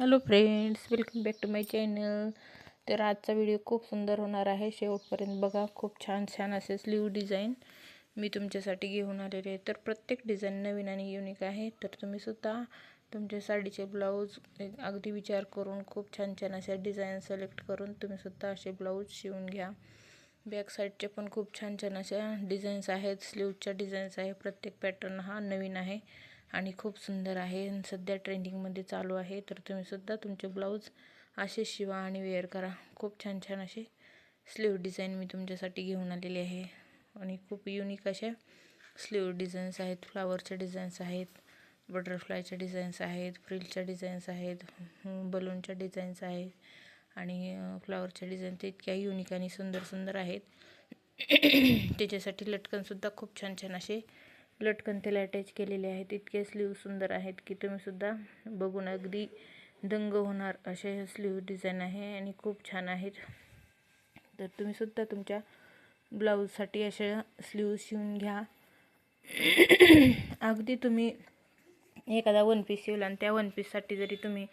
Hello friends, welcome back to my channel. तर आजचा video खूप सुंदर होणार आहे, शेवटपर्यंत बघा. खूप छान छान असे स्लीव डिझाईन मी तुमच्यासाठी घेऊन आलेले आहे. तर प्रत्येक डिझाईन नवीन आणि युनिक आहे. तर तुम्ही सुद्धा तुमच्या साडीचे ब्लाऊज अगदी विचार करून खूप छान छान अशा डिझाईन सिलेक्ट करून तुम्ही सुद्धा असे ब्लाऊज शिवून घ्या. बॅक साईडचे पण खूप छान छान अशा डिझाईन्स आहेत, स्लीवच्या डिझाईन्स आहे. प्रत्येक पॅटर्न हा नवीन आहे आणि खूप सुंदर आहे, सध्या ट्रेंडिंगमध्ये चालू आहे. तर तुम्ही सुद्धा तुमचे ब्लाऊज असे शिवा आणि वेअर करा. खूप छान छान असे स्लीव डिझाईन मी तुमच्यासाठी घेऊन आलेले आहे आणि खूप युनिक अशा स्लीव डिझाईन्स आहेत. फ्लावरच्या डिझाईन्स आहेत, बटरफ्लायच्या डिझाईन्स आहेत, फ्रिलच्या डिझाईन्स आहेत, बलूनच्या डिझाईन्स आहेत आणि फ्लावरच्या डिझाईन तर इतक्या युनिक आणि सुंदर सुंदर आहेत. त्याच्यासाठी लटकनसुद्धा खूप छान छान असे लटकन त्याला अटॅच केलेले आहेत. इतके स्लीव सुंदर आहेत की तुम्हीसुद्धा बघून अगदी दंग होणार असे हे स्लीव डिझाईन आहे आणि खूप छान आहेत. तर तुम्हीसुद्धा तुमच्या ब्लाऊजसाठी अशा स्लीव शिवून घ्या. अगदी तुम्ही एखादा वन पीस शिवला आणि त्या वन पीससाठी जरी तुम्ही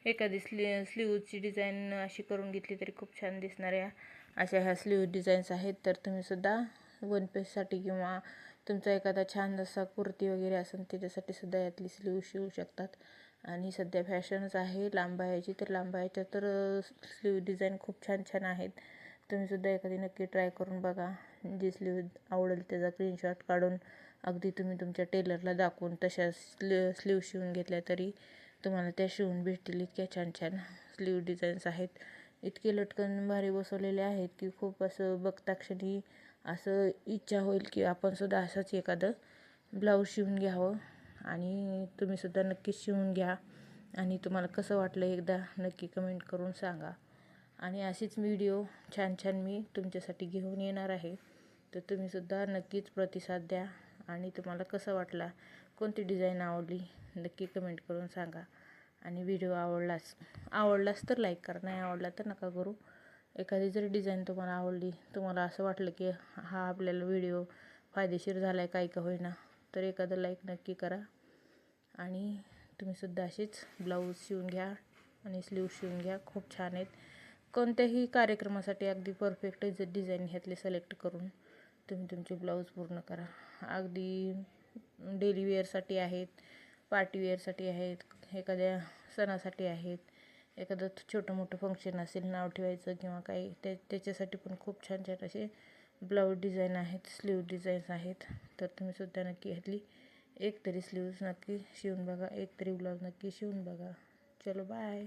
एखादी स्लीवची डिझाईन अशी करून घेतली तरी खूप छान दिसणाऱ्या अशा ह्या स्लीव डिझाईन्स आहेत. तर तुम्हीसुद्धा वन पीससाठी किंवा तुमचा एखादा छान असा कुर्ती वगैरे असेल त्याच्यासाठी सुद्धा यातली स्लीव शिवू शकतात. आणि सध्या फॅशनच आहे लांबायाची, तर लांबायाच्या तर स्लीव डिझाईन खूप छान छान आहेत. तुम्हीसुद्धा एखादी नक्की ट्राय करून बघा. जी स्लीव आवडेल त्याचा स्क्रीनशॉट काढून अगदी तुम्ही तुमच्या टेलरला दाखवून तशा स्लीव शिवून घेतल्या तरी तुम्हाला त्या शिवून भेटतील. इतक्या छान छान स्लीव डिझाईन्स आहेत. इतके लटकन भारी बसवलेले आहेत की खूप असं बघता क्षणी असं इच्छा होईल की आपण सुद्धा असंच एखादं ब्लाऊज शिवून घ्यावं. आणि तुम्हीसुद्धा नक्कीच शिवून घ्या आणि तुम्हाला कसं वाटलं एकदा नक्की कमेंट करून सांगा. आणि अशीच व्हिडिओ छान छान मी तुमच्यासाठी घेऊन येणार आहे. तर तुम्हीसुद्धा नक्कीच प्रतिसाद द्या आणि तुम्हाला कसं कोणती डिझाईन आवडली नक्की कमेंट करून सांगा. आणि व्हिडिओ आवडलाच तर लाईक करा, नाही आवडला तर नका करू. एखादी जर डिझाईन तुम्हाला आवडली, तुम्हाला असं वाटलं की हा आपल्याला व्हिडिओ फायदेशीर झाला आहे काही का होईना, तर एखादं लाईक नक्की करा. आणि तुम्हीसुद्धा असेच ब्लाऊज शिवून घ्या आणि स्लीव शिवून घ्या. खूप छान आहेत. कोणत्याही कार्यक्रमासाठी अगदी परफेक्ट डिझाईन ह्यातले सिलेक्ट करून तुम्ही तुमचे ब्लाऊज पूर्ण करा. अगदी डेली वेअरसाठी आहेत, पार्टी वेअरसाठी आहेत, एखाद्या सणासाठी आहेत, एखादं छोटं मोठं फंक्शन असेल नाव ठेवायचं किंवा काही त्याच्यासाठी पण खूप छान छान असे ब्लाऊज डिझाईन आहेत, स्लीव डिझाईन्स आहेत. तर तुम्हीसुद्धा नक्की ह्यातली एक तरी स्लीव्ज नक्की शिवून बघा, एक तरी ब्लाऊज नक्की शिवून बघा. चलो बाय.